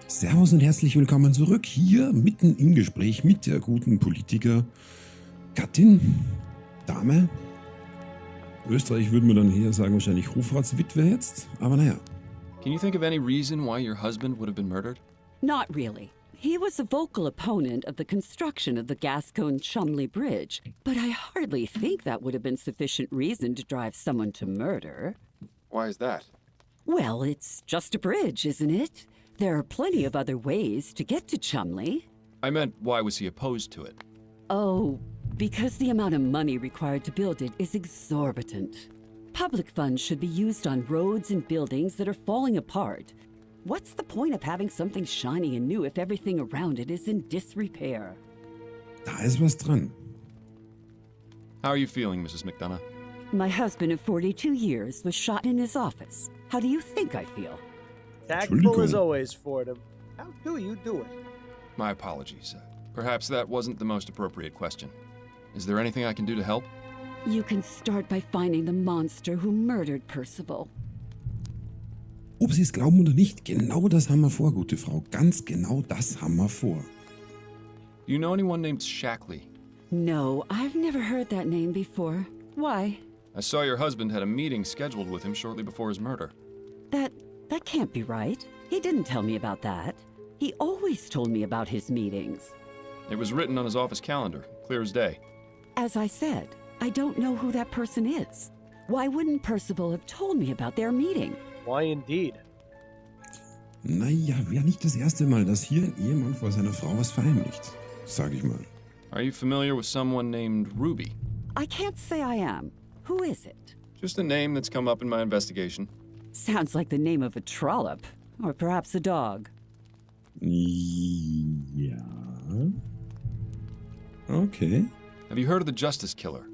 Servus und herzlich willkommen zurück hier mitten im Gespräch mit der guten Politiker Gattin, Dame. Österreich würde man dann eher sagen wahrscheinlich Hofratswitwe jetzt, aber naja. Can you think of any reason why your husband would have been murdered? Not really. He was a vocal opponent of the construction of the Gascogne-Chumley Bridge, but I hardly think that would have been sufficient reason to drive someone to murder. Why is that? Well, it's just a bridge, isn't it? There are plenty of other ways to get to Chumley. I meant, why was he opposed to it? Oh, because the amount of money required to build it is exorbitant. Public funds should be used on roads and buildings that are falling apart. What's the point of having something shiny and new if everything around it is in disrepair? Da ist was dran. How are you feeling, Mrs. McDonough? My husband of 42 years was shot in his office. How do you think I feel? Tactful as always, Fordham. How do you do it? My apologies. Perhaps that wasn't the most appropriate question. Is there anything I can do to help? You can start by finding the monster who murdered Percival. Ob Sie es glauben oder nicht, genau das haben wir vor, gute Frau. Ganz genau das haben wir vor. Do you know anyone named Shackley? No, I've never heard that name before. Why? I saw your husband had a meeting scheduled with him shortly before his murder. That can't be right. He didn't tell me about that. He always told me about his meetings. It was written on his office calendar, clear as day. As I said, I don't know who that person is. Why wouldn't Percival have told me about their meeting? Why indeed? Naja, wäre nicht das erste Mal, dass hier ein Ehemann vor seiner Frau was verheimlicht. Sag ich mal. Are you familiar with someone named Ruby? I can't say I am. Who is it? Just a name that's come up in my investigation. Sounds like the name of a trollop. Or perhaps a dog. Ja. Okay. Have you heard of the Justice Killer?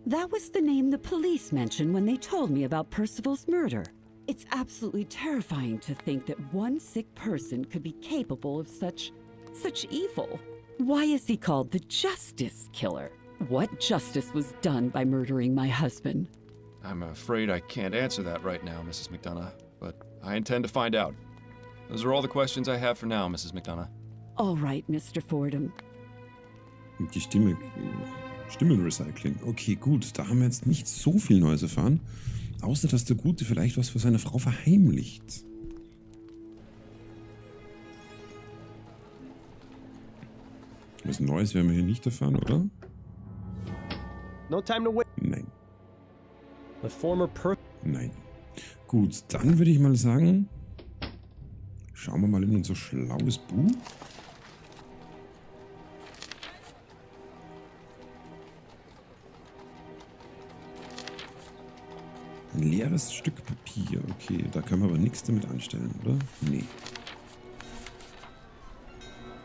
That was the name the police mentioned when they told me about Percival's murder. It's absolutely terrifying to think that one sick person could be capable of such evil. Why is he called the Justice Killer? What justice was done by murdering my husband? I'm afraid I can't answer that right now, Mrs. McDonough, but I intend to find out. Those are all the questions I have for now, Mrs. McDonough. All right, Mr. Fordham. Die Stimmenrecycling. Okay, gut. Da haben wir jetzt nicht so viel Neues erfahren. Außer, dass der Gute vielleicht was für seine Frau verheimlicht. Was Neues werden wir hier nicht erfahren, oder? No time to wait. Nein. The former Nein. Gut, dann würde ich mal sagen, schauen wir mal in unser schlaues Buch. Ein leeres Stück Papier. Okay, da können wir aber nichts damit anstellen, oder? Nee.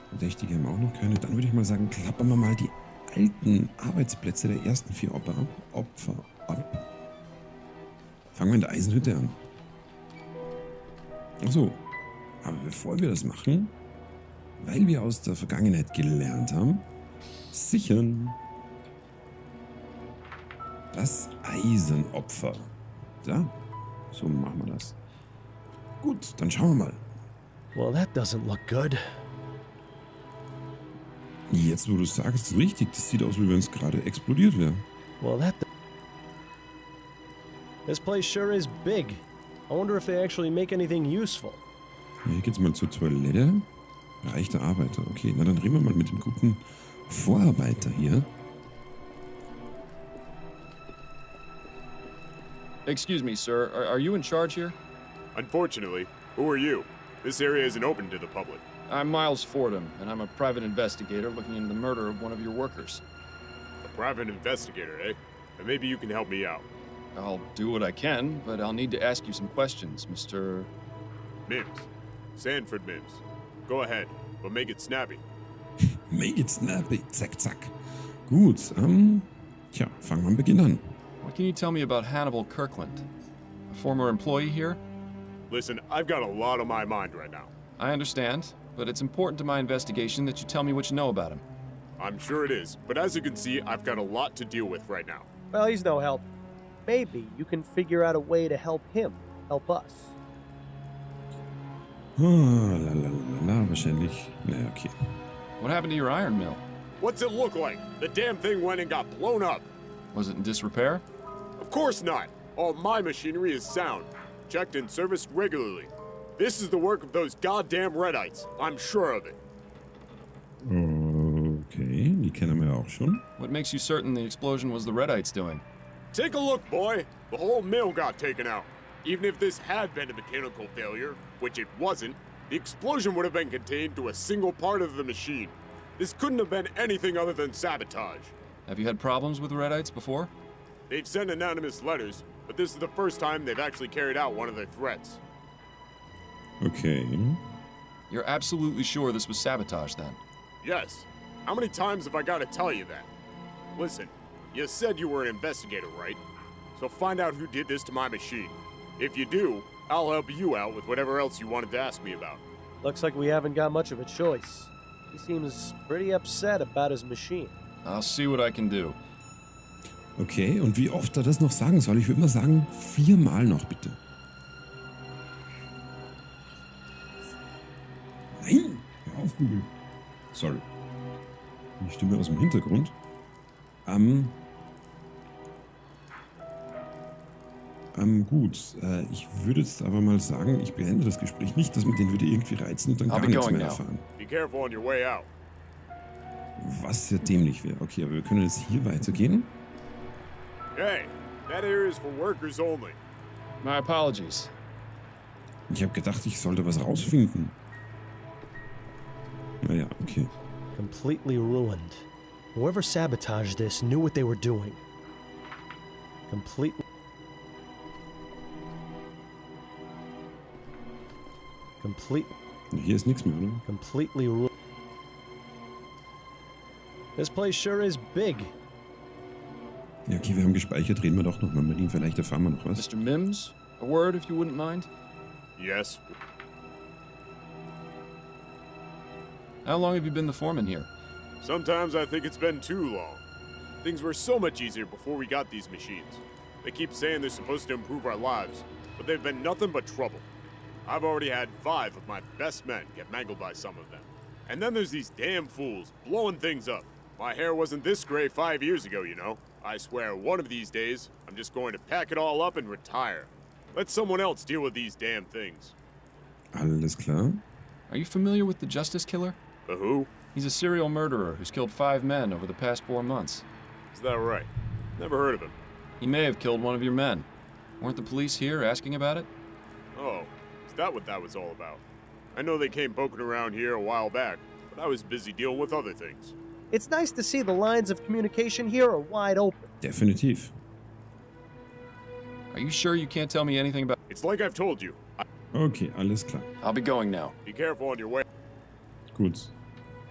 Verdächtige haben auch noch keine. Dann würde ich mal sagen, klappern wir mal die alten Arbeitsplätze der ersten 4 Opfer ab. Fangen wir in der Eisenhütte an. Achso, aber bevor wir das machen, weil wir aus der Vergangenheit gelernt haben, sichern das Eisenopfer. Ja, so machen wir das. Gut, dann schauen wir mal. Well, that doesn't look good. Jetzt, wo du es sagst, richtig, das sieht aus, wie wenn es gerade explodiert wäre. Well, This place sure is big. I wonder if they actually make anything useful. Hier geht's mal zur Toilette. Bereich der Arbeiter. Okay, na dann reden wir mal mit dem guten Vorarbeiter hier. Excuse me, sir. Are you in charge here? Unfortunately. Who are you? This area isn't open to the public. I'm Miles Fordham, and I'm a private investigator looking into the murder of one of your workers. A private investigator, eh? Then maybe you can help me out. I'll do what I can, but I'll need to ask you some questions, Mr. Mims. Sanford Mims. Go ahead, but make it snappy. Make it snappy. Zack, zack. Gut, tja, fangen wir am Beginn an. What can you tell me about Hannibal Kirkland? A former employee here? Listen, I've got a lot on my mind right now. I understand, but it's important to my investigation that you tell me what you know about him. I'm sure it is, but as you can see, I've got a lot to deal with right now. Well, he's no help. Maybe you can figure out a way to help him help us. Wahrscheinlich. Naja, okay. What happened to your iron mill? What's it look like? The damn thing went and got blown up. Was it in disrepair? Of course not. All my machinery is sound. Checked and serviced regularly. This is the work of those goddamn Redites. I'm sure of it. Okay, die kennen wir ja auch schon. What makes you certain the explosion was the Redites doing? Take a look, boy. The whole mill got taken out. Even if this had been a mechanical failure, which it wasn't, the explosion would have been contained to a single part of the machine. This couldn't have been anything other than sabotage. Have you had problems with the Redites before? They've sent anonymous letters, but this is the first time they've actually carried out one of their threats. Okay. You're absolutely sure this was sabotage then? Yes. How many times have I got to tell you that? Listen, you said you were an investigator, right? So find out who did this to my machine. If you do, I'll help you out with whatever else you wanted to ask me about. Looks like we haven't got much of a choice. He seems pretty upset about his machine. I'll see what I can do. Okay, und wie oft er das noch sagen soll? Ich würde mal sagen, 4-mal noch bitte. Nein! Hör auf, Google. Sorry. Die Stimme aus dem Hintergrund. Gut. Ich würde jetzt aber mal sagen, ich beende das Gespräch nicht, dass wir den wieder irgendwie reizen und dann I'll gar be nichts going mehr now. erfahren. Be careful on your way out. Was sehr dämlich wäre. Okay, aber wir können jetzt hier weitergehen. Hey, that area is for workers only. My apologies. Ich habe gedacht, ich sollte was rausfinden. Naja, okay. Completely ruined. Whoever sabotaged this knew what they were doing. Completely Hier ist nichts mehr, oder? completely ruined. This place sure is big. Ja, okay, wir haben gespeichert. Reden wir doch nochmal mit ihm. Vielleicht erfahren wir noch was. Mr. Mims, a word if you wouldn't mind? Yes. How long have you been the foreman here? Sometimes I think it's been too long. Things were so much easier before we got these machines. They keep saying they're supposed to improve our lives, but they've been nothing but trouble. I've already had 5 of my best men get mangled by some of them. And then there's these damn fools blowing things up. My hair wasn't this gray 5 years ago, you know. I swear, one of these days, I'm just going to pack it all up and retire. Let someone else deal with these damn things. Alles klar. Are you familiar with the Justice Killer? The who? He's a serial murderer who's killed 5 men over the past 4 months. Is that right? Never heard of him. He may have killed one of your men. Weren't the police here asking about it? Oh, is that what that was all about? I know they came poking around here a while back, but I was busy dealing with other things. It's nice to see the lines of communication here are wide open. Definitiv. Are you sure you can't tell me anything about... It's like I've told you. Okay, alles klar. I'll be going now. Be careful on your way. Gut.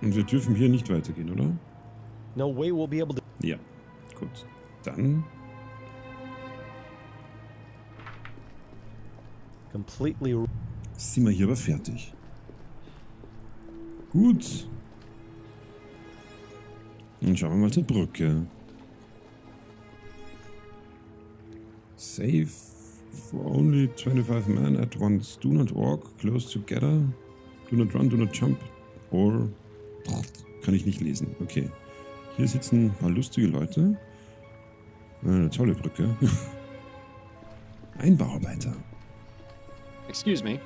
Und wir dürfen hier nicht weitergehen, oder? No way we'll be able to. Ja. Gut. Dann. Completely. Sind wir hier aber fertig. Gut. Dann schauen wir mal zur Brücke. Safe for only 25 men at once. Do not walk close together. Do not run, do not jump. Or... Kann ich nicht lesen. Okay. Hier sitzen ein paar lustige Leute. Eine tolle Brücke. Ein Bauarbeiter. Excuse me.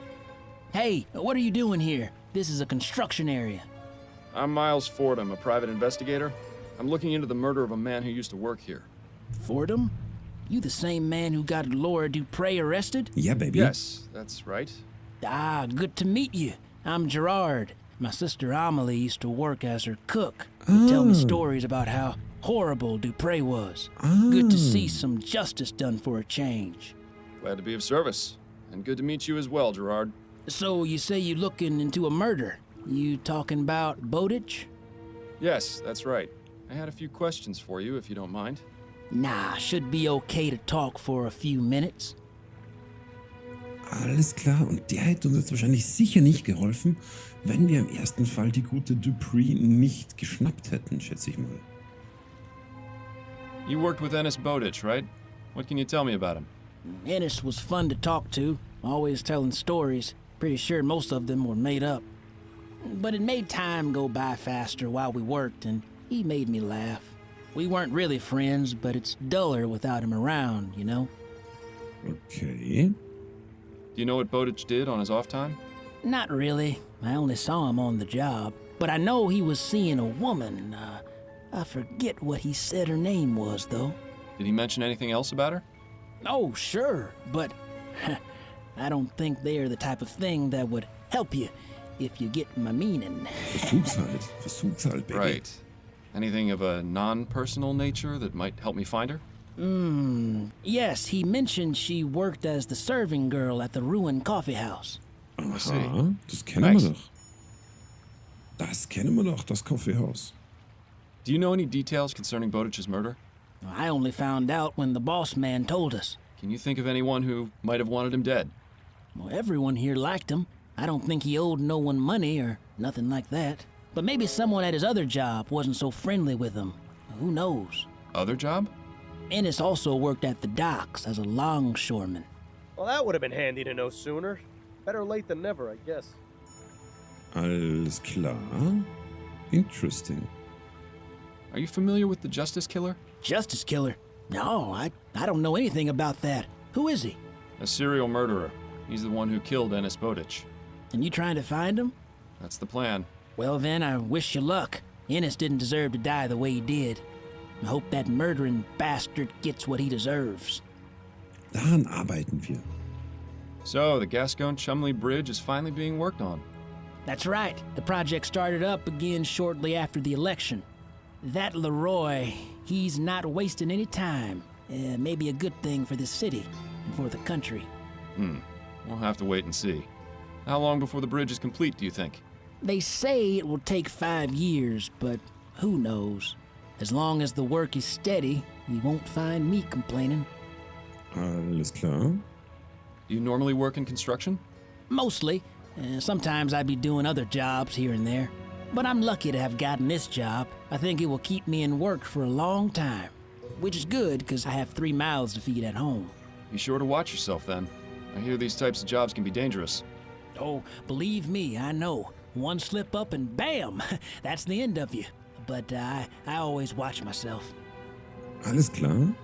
Hey, what are you doing here? This is a construction area. I'm Miles Fordham, a private investigator. I'm looking into the murder of a man who used to work here. Fordham? You the same man who got Laura Dupre arrested? Yeah, baby. Yes, that's right. Ah, good to meet you. I'm Gerard. My sister Amelie used to work as her cook. Would tell me stories about how horrible Dupre was. Good to see some justice done for a change. Glad to be of service. And good to meet you as well, Gerard. So you say you looking into a murder? You talking about Bowditch? Yes, that's right. I had a few questions for you, if you don't mind. Nah, should be okay to talk for a few minutes. Alles klar. Und der hätte uns jetzt wahrscheinlich sicher nicht geholfen, wenn wir im ersten Fall die gute Dupree nicht geschnappt hätten, schätze ich mal. You worked with Ennis Bowditch, right? What can you tell me about him? Ennis was fun to talk to, always telling stories. Pretty sure most of them were made up. But it made time go by faster while we worked, and he made me laugh. We weren't really friends, but it's duller without him around, you know? Okay. Do you know what Bowditch did on his off time? Not really. I only saw him on the job. But I know he was seeing a woman. I forget what he said her name was, though. Did he mention anything else about her? Oh, sure, but I don't think they're the type of thing that would help you, if you get my meaning. Versuch's halt, baby. Right. Anything of a non-personal nature that might help me find her? Yes, he mentioned she worked as the serving girl at the ruined coffee house. Aha, das kennen wir doch. Das kennen wir doch, das Kaffeehaus. Do you know any details concerning Bowditch's murder? I only found out when the boss man told us. Can you think of anyone who might have wanted him dead? Well, everyone here liked him. I don't think he owed no one money or nothing like that. But maybe someone at his other job wasn't so friendly with him. Who knows? Other job? Ennis also worked at the docks as a longshoreman. Well, that would have been handy to know sooner. Better late than never, I guess. Alles klar. Interesting. Are you familiar with the Justice Killer? Justice Killer? No, I don't know anything about that. Who is he? A serial murderer. He's the one who killed Ennis Bowditch. And you trying to find him? That's the plan. Well then, I wish you luck. Ennis didn't deserve to die the way he did. I hope that murdering bastard gets what he deserves. Daran arbeiten wir. So, the Gascogne-Chumley Bridge is finally being worked on. That's right. The project started up again shortly after the election. That Leroy, he's not wasting any time. Maybe a good thing for the city and for the country. We'll have to wait and see. How long before the bridge is complete, do you think? They say it will take 5 years, but who knows? As long as the work is steady, you won't find me complaining. Alles klar. Do you normally work in construction? Mostly. Sometimes I'd be doing other jobs here and there. But I'm lucky to have gotten this job. I think it will keep me in work for a long time. Which is good, because I have 3 mouths to feed at home. Be sure to watch yourself then. I hear these types of jobs can be dangerous. Oh, believe me, I know. One slip up and bam! That's the end of you. But I always watch myself. Alles klar.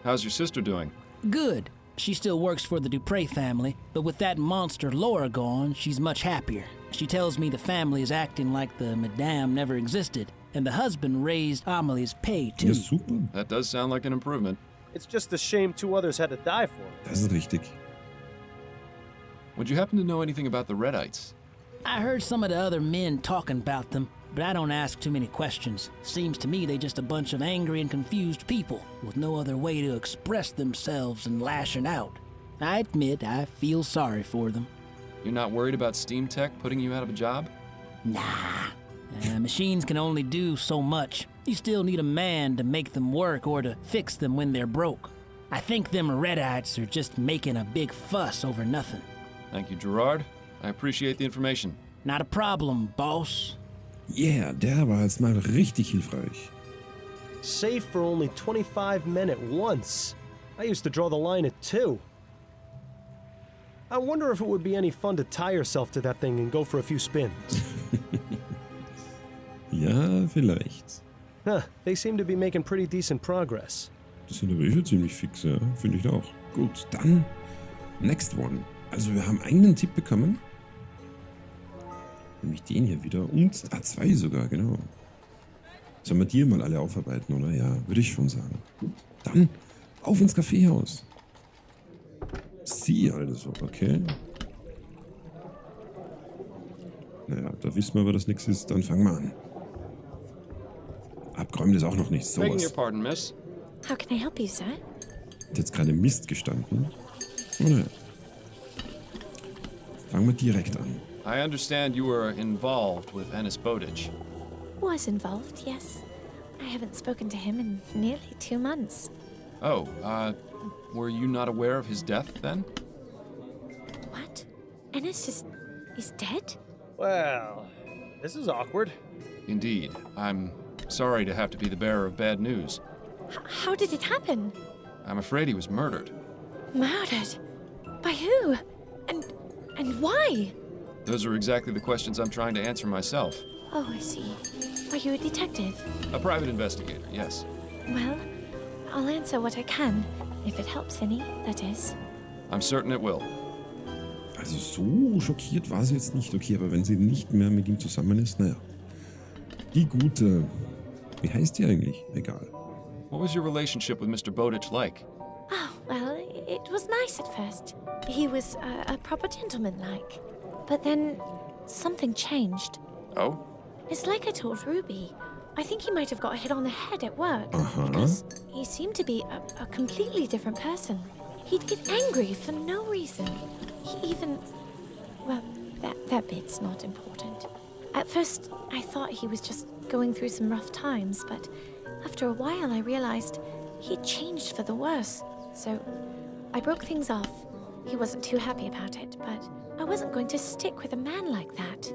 How's your sister doing? Good. She still works for the Dupre family, but with that monster Laura gone, she's much happier. She tells me the family is acting like the madame never existed, and the husband raised Amelie's pay too. Ja, super. That does sound like an improvement. It's just a shame 2 others had to die for it. Das ist richtig. Would you happen to know anything about the Redites? I heard some of the other men talking about them, but I don't ask too many questions. Seems to me they just a bunch of angry and confused people with no other way to express themselves than lashing out. I admit I feel sorry for them. You're not worried about steam tech putting you out of a job? Nah. Machines can only do so much. You still need a man to make them work or to fix them when they're broke. I think them Redites are just making a big fuss over nothing. Thank you, Gerard. I appreciate the information. Not a problem, boss. Yeah, der war jetzt mal richtig hilfreich. Save for only 25 men at once. I used to draw the line at 2. I wonder if it would be any fun to tie yourself to that thing and go for a few spins. Ja, vielleicht. Huh, they seem to be making pretty decent progress. Das sind aber schon ziemlich fix, ja. Finde ich auch. Gut, dann next one. Also wir haben einen Tipp bekommen. Nämlich den hier wieder. Und 2 sogar, genau. Sollen wir die mal alle aufarbeiten, oder? Ja, würde ich schon sagen. Dann auf ins Kaffeehaus. Sie also, okay. Naja, da wissen wir aber, dass nichts ist. Dann fangen wir an. Abgeräumt ist auch noch nicht. Begging your Sowas. pardon, miss. How can I help you, sir? Hat jetzt gerade Mist gestanden. Oh, naja. Fangen wir direkt an. I understand you were involved with Ennis Bowditch. Was involved, yes. I haven't spoken to him in nearly 2 months. Oh, were you not aware of his death then? What? Ennis is dead? Well, this is awkward. Indeed. I'm sorry to have to be the bearer of bad news. How did it happen? I'm afraid he was murdered. Murdered? By who? And why? Those are exactly the questions I'm trying to answer myself. Oh, I see. Are you a detective? A private investigator, yes. Well, I'll answer what I can. If it helps any, that is. I'm certain it will. Also so schockiert war sie jetzt nicht. Okay, aber wenn sie nicht mehr mit ihm zusammen ist, naja. Die Gute. Wie heißt die eigentlich? Egal. What was your relationship with Mr. Bowditch like? Oh, well, it was nice at first. He was a proper gentleman-like. But then something changed. Oh? It's like I told Ruby. I think he might have got hit on the head at work. Uh-huh. Because he seemed to be a completely different person. He'd get angry for no reason. He even... Well, that bit's not important. At first, I thought he was just going through some rough times, but after a while I realized he'd changed for the worse. So I broke things off. He wasn't too happy about it, but I wasn't going to stick with a man like that.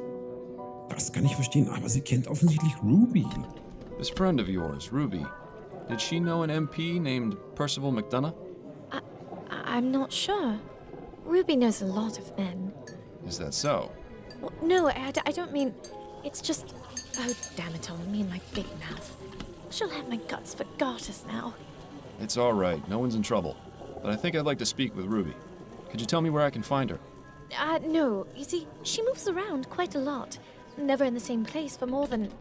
Das kann ich verstehen, aber sie kennt offensichtlich Ruby. This friend of yours, Ruby, did she know an MP named Percival McDonough? I'm not sure. Ruby knows a lot of men. Is that so? Well, no, I don't mean... It's just... Oh, damn it all, me and my big mouth. She'll have my guts for garters now. It's all right. No one's in trouble. But I think I'd like to speak with Ruby. Could you tell me where I can find her? No. You see, she moves around quite a lot. Never in the same place for more than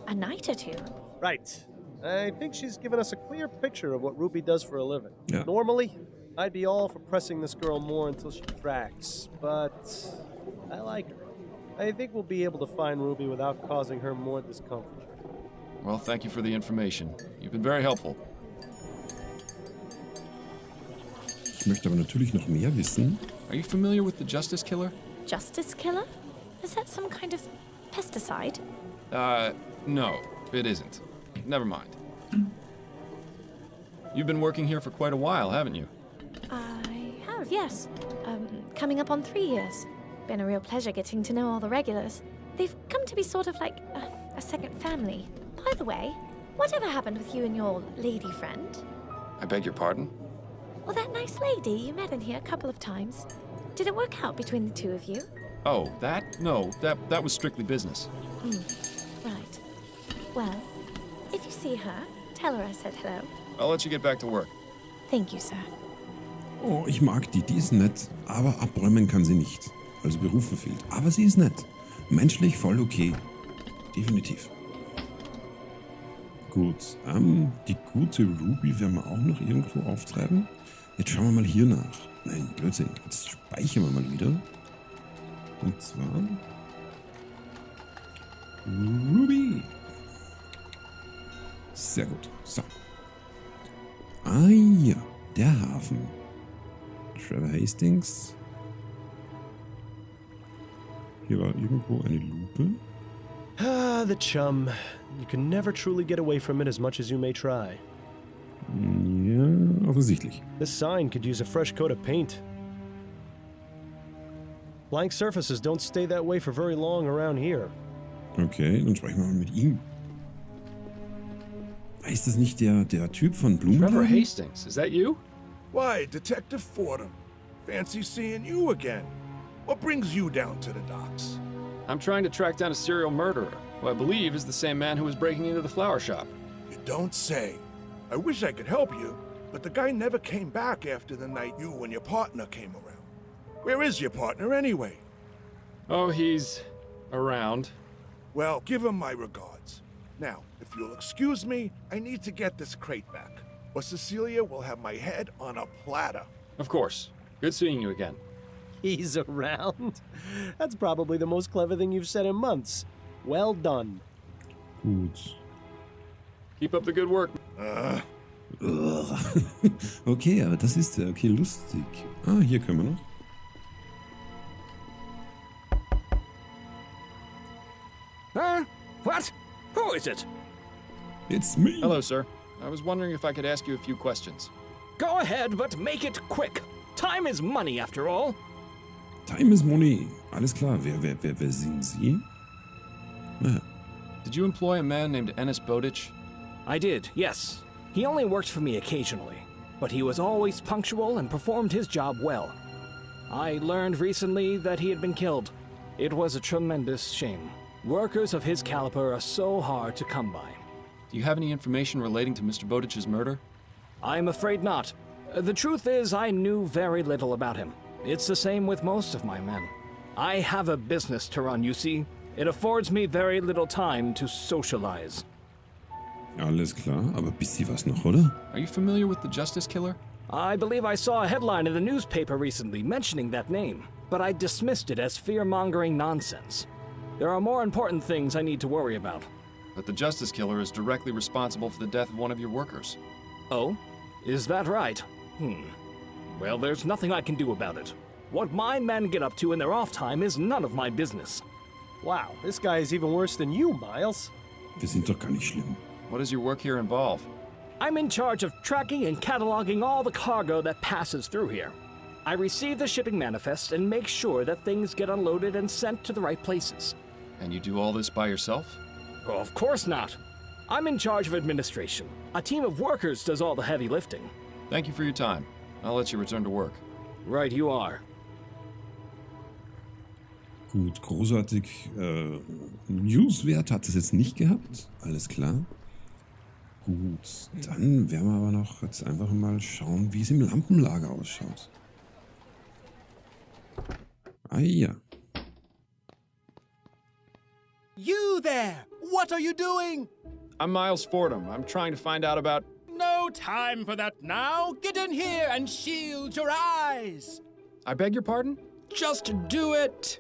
a night or two. Right. I think she's given us a clear picture of what Ruby does for a living. Yeah. Normally, I'd be all for pressing this girl more until she cracks, but I like her. I think we'll be able to find Ruby without causing her more discomfort. Well, thank you for the information. You've been very helpful. Ich möchte aber natürlich noch mehr wissen. Are you familiar with the Justice Killer? Justice Killer? Is that some kind of pesticide? No, it isn't. Never mind. You've been working here for quite a while, haven't you? I have, yes. Coming up on 3 years. Been a real pleasure getting to know all the regulars. They've come to be sort of like a second family. By the way, whatever happened with you and your lady friend? I beg your pardon? Well, that nice lady you met in here a couple of times. Did it work out between the two of you? Oh, that? No, that was strictly business. Right. Well, if you see her, tell her I said hello. I'll let you get back to work. Thank you, sir. Oh, ich mag die. Die ist nett, aber abräumen kann sie nicht. Also Berufe fehlt. Aber sie ist nett. Menschlich voll okay. Definitiv. Gut, die gute Ruby werden wir auch noch irgendwo auftreiben. Jetzt schauen wir mal hier nach. Nein, Blödsinn. Jetzt speichern wir mal wieder. Und zwar... Ruby. Sehr gut. So. Ah ja, der Hafen. Trevor Hastings. Hier war irgendwo eine Lupe. Ah, the chum. You can never truly get away from it as much as you may try. Ja, offensichtlich. This sign could use a fresh coat of paint. Blank surfaces don't stay that way for very long around here. Okay, dann sprechen wir mal mit ihm. Ist das nicht der Typ von Trevor Blumenladen? Hastings, is that you? Why, Detective Fordham. Fancy seeing you again. What brings you down to the docks? I'm trying to track down a serial murderer, who I believe is the same man who was breaking into the flower shop. You don't say. I wish I could help you, but the guy never came back after the night you and your partner came around. Where is your partner anyway? Oh, he's around. Well, give him my regards. Now, if you'll excuse me, I need to get this crate back, or Cecilia will have my head on a platter. Of course. Good seeing you again. He's around? That's probably the most clever thing you've said in months. Well done. Gut. Keep up the good work. Ugh. Okay, aber das ist ja okay, lustig. Ah, hier können wir noch. Huh? What? Who is it? It's me. Hello, sir. I was wondering if I could ask you a few questions. Go ahead, but make it quick. Time is money, after all. Time is money. Alles klar. Wer sind Sie? Naja. Did you employ a man named Ennis Bowditch? I did, yes. He only worked for me occasionally, but he was always punctual and performed his job well. I learned recently that he had been killed. It was a tremendous shame. Workers of his caliber are so hard to come by. Do you have any information relating to Mr. Bowditch's murder? I'm afraid not. The truth is, I knew very little about him. It's the same with most of my men. I have a business to run, you see. It affords me very little time to socialize. Alles klar, aber bisschen was noch, oder? Are you familiar with the Justice Killer? I believe I saw a headline in the newspaper recently mentioning that name, but I dismissed it as fear-mongering nonsense. There are more important things I need to worry about. But the Justice Killer is directly responsible for the death of one of your workers. Oh? Is that right? Well, there's nothing I can do about it. What my men get up to in their off time is none of my business. Wow, this guy is even worse than you, Miles. Wir sind doch gar nicht schlimm. What does your work here involve? I'm in charge of tracking and cataloging all the cargo that passes through here. I receive the shipping manifests and make sure that things get unloaded and sent to the right places. And you do all this by yourself? Oh, of course not. I'm in charge of administration. A team of workers does all the heavy lifting. Thank you for your time. I'll let you return to work. Right you are. Gut, großartig. Newswert hat es jetzt nicht gehabt. Alles klar. Gut, dann werden wir aber noch jetzt einfach mal schauen, wie es im Lampenlager ausschaut. Ah ja. You there! What are you doing? I'm Miles Fordham. I'm trying to find out about... No time for that now! Get in here and shield your eyes! I beg your pardon? Just do it!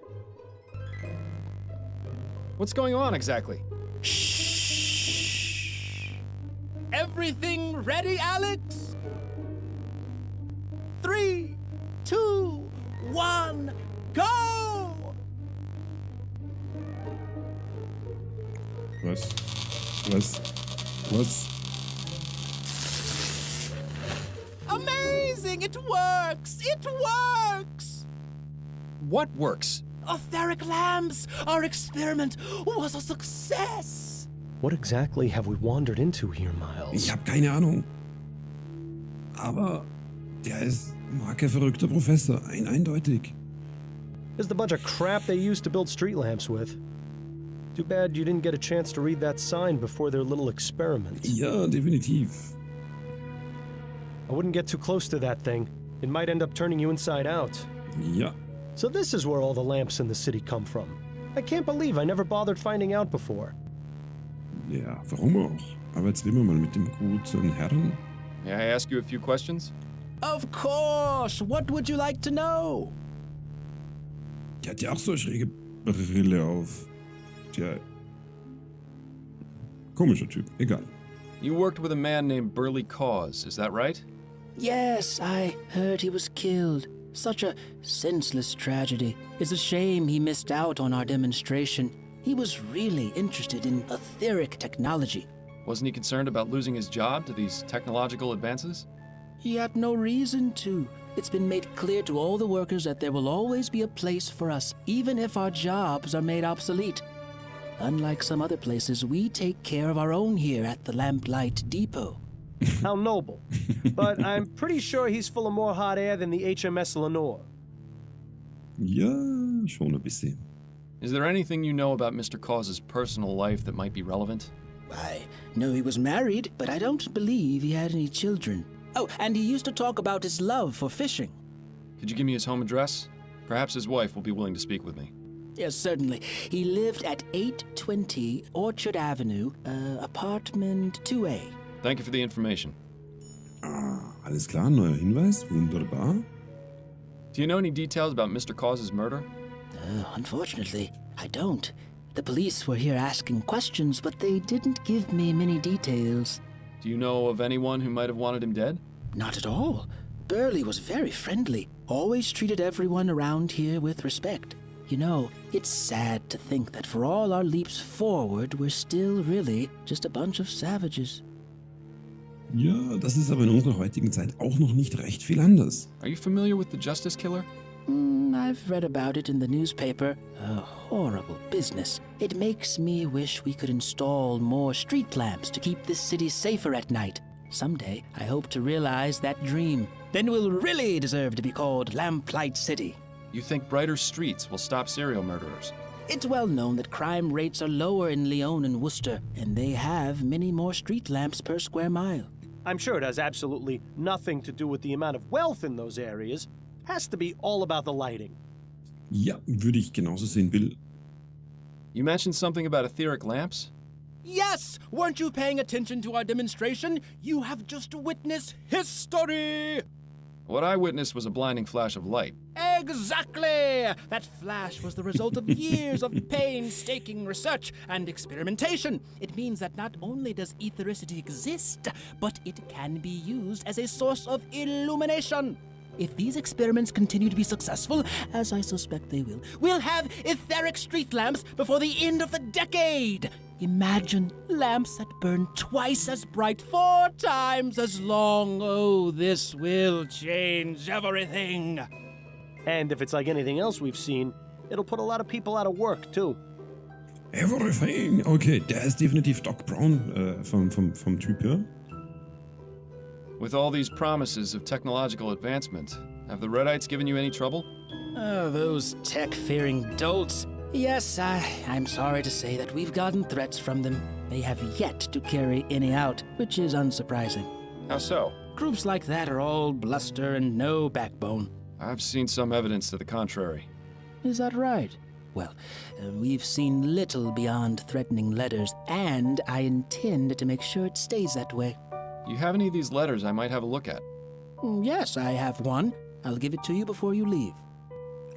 What's going on exactly? Shh! Everything ready, Alex? 3, 2, 1, go! Was? Amazing! It works! It works! What works? Etheric lamps! Our experiment was a success! What exactly have we wandered into here, Miles? Ich habe keine Ahnung. Aber der ist verrückter Professor, eindeutig. It's the bunch of crap they used to build street lamps with. Too bad you didn't get a chance to read that sign before their little experiment. Ja, definitiv. I wouldn't get too close to that thing. It might end up turning you inside out. Ja. So this is where all the lamps in the city come from. I can't believe I never bothered finding out before. Ja, warum auch? Aber jetzt reden wir mal mit dem guten Herrn. May I ask you a few questions? Of course! What would you like to know? Der hat ja auch so eine schräge Brille auf. Tja. Komischer Typ, egal. You worked with a man named Burley Cause, is that right? Yes, I heard he was killed. Such a senseless tragedy. It's a shame he missed out on our demonstration. He was really interested in etheric technology. Wasn't he concerned about losing his job to these technological advances? He had no reason to. It's been made clear to all the workers that there will always be a place for us, even if our jobs are made obsolete. Unlike some other places, we take care of our own here at the Lamplight Depot. How noble. But I'm pretty sure he's full of more hot air than the HMS Lenore. Ja, schon ein bisschen. Is there anything you know about Mr. Cause's personal life that might be relevant? I know he was married, but I don't believe he had any children. Oh, and he used to talk about his love for fishing. Could you give me his home address? Perhaps his wife will be willing to speak with me. Yes, certainly. He lived at 820 Orchard Avenue, apartment 2A. Thank you for the information. Ah, alles klar, neuer Hinweis, wunderbar. Do you know any details about Mr. Cause's murder? Unfortunately, I don't. The police were here asking questions, but they didn't give me many details. Do you know of anyone who might have wanted him dead? Not at all. Burley was very friendly, always treated everyone around here with respect. You know, it's sad to think that for all our leaps forward, we're still really just a bunch of savages. Ja, das ist aber in unserer heutigen Zeit auch noch nicht recht viel anders. Are you familiar with the Justice Killer? I've read about it in the newspaper. A horrible business. It makes me wish we could install more street lamps to keep this city safer at night. Someday, I hope to realize that dream. Then we'll really deserve to be called Lamplight City. You think brighter streets will stop serial murderers? It's well known that crime rates are lower in Lyon and Worcester, and they have many more street lamps per square mile. I'm sure it has absolutely nothing to do with the amount of wealth in those areas. Has to be all about the lighting. Ja, würde ich genauso sehen, Bill. You mentioned something about etheric lamps? Yes! Weren't you paying attention to our demonstration? You have just witnessed history! What I witnessed was a blinding flash of light. Exactly! That flash was the result of years of painstaking research and experimentation. It means that not only does ethericity exist, but it can be used as a source of illumination. If these experiments continue to be successful, as I suspect they will, we'll have etheric street lamps before the end of the decade. Imagine lamps that burn twice as bright, 4 times as long. Oh, this will change everything. And if it's like anything else we've seen, it'll put a lot of people out of work, too. Everything. Okay, der ist definitiv Doc Brown vom Typ her. With all these promises of technological advancement, have the Redites given you any trouble? Oh, those tech-fearing dolts. Yes, I'm sorry to say that we've gotten threats from them. They have yet to carry any out, which is unsurprising. How so? Groups like that are all bluster and no backbone. I've seen some evidence to the contrary. Is that right? Well, we've seen little beyond threatening letters, and I intend to make sure it stays that way. You have any of these letters I might have a look at? Yes, I have one. I'll give it to you before you leave.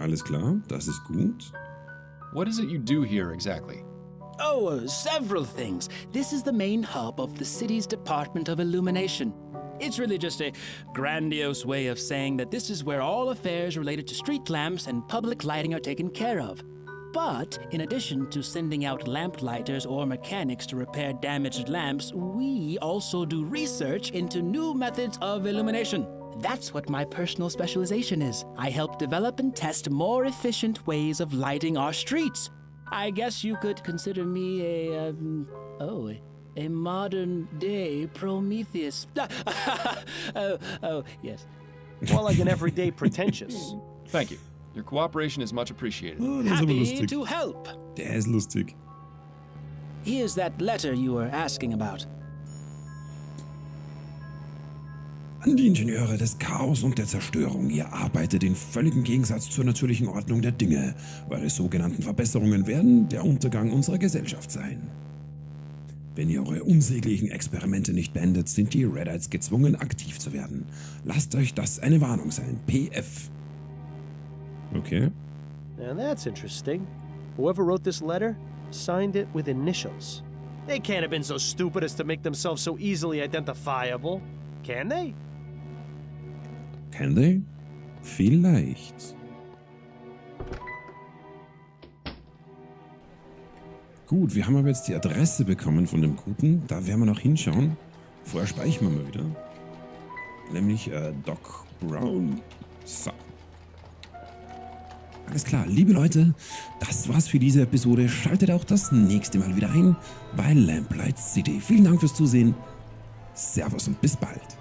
Alles klar, das ist gut. What is it you do here exactly? Oh, several things. This is the main hub of the city's Department of Illumination. It's really just a grandiose way of saying that this is where all affairs related to street lamps and public lighting are taken care of. But in addition to sending out lamplighters or mechanics to repair damaged lamps, we also do research into new methods of illumination. That's what my personal specialization is. I help develop and test more efficient ways of lighting our streets. I guess you could consider me a modern-day Prometheus. Yes. More like an everyday pretentious. Thank you. Your cooperation is much appreciated. Oh, das ist aber Happy lustig. to help. Der ist lustig. Here's that letter you were asking about. An die Ingenieure des Chaos und der Zerstörung. Ihr arbeitet in völligem Gegensatz zur natürlichen Ordnung der Dinge. Eure sogenannten Verbesserungen werden der Untergang unserer Gesellschaft sein. Wenn ihr eure unsäglichen Experimente nicht beendet, sind die Redites gezwungen, aktiv zu werden. Lasst euch das eine Warnung sein. PF. Okay. Now that's interesting. Whoever wrote this letter signed it with initials. They can't have been so stupid as to make themselves so easily identifiable. Can they? Can they? Vielleicht. Gut, wir haben aber jetzt die Adresse bekommen von dem Guten. Da werden wir noch hinschauen. Vorher speichern wir mal wieder. Nämlich Doc Brown. So. Alles klar, liebe Leute, das war's für diese Episode. Schaltet auch das nächste Mal wieder ein bei Lamplight City. Vielen Dank fürs Zusehen. Servus und bis bald.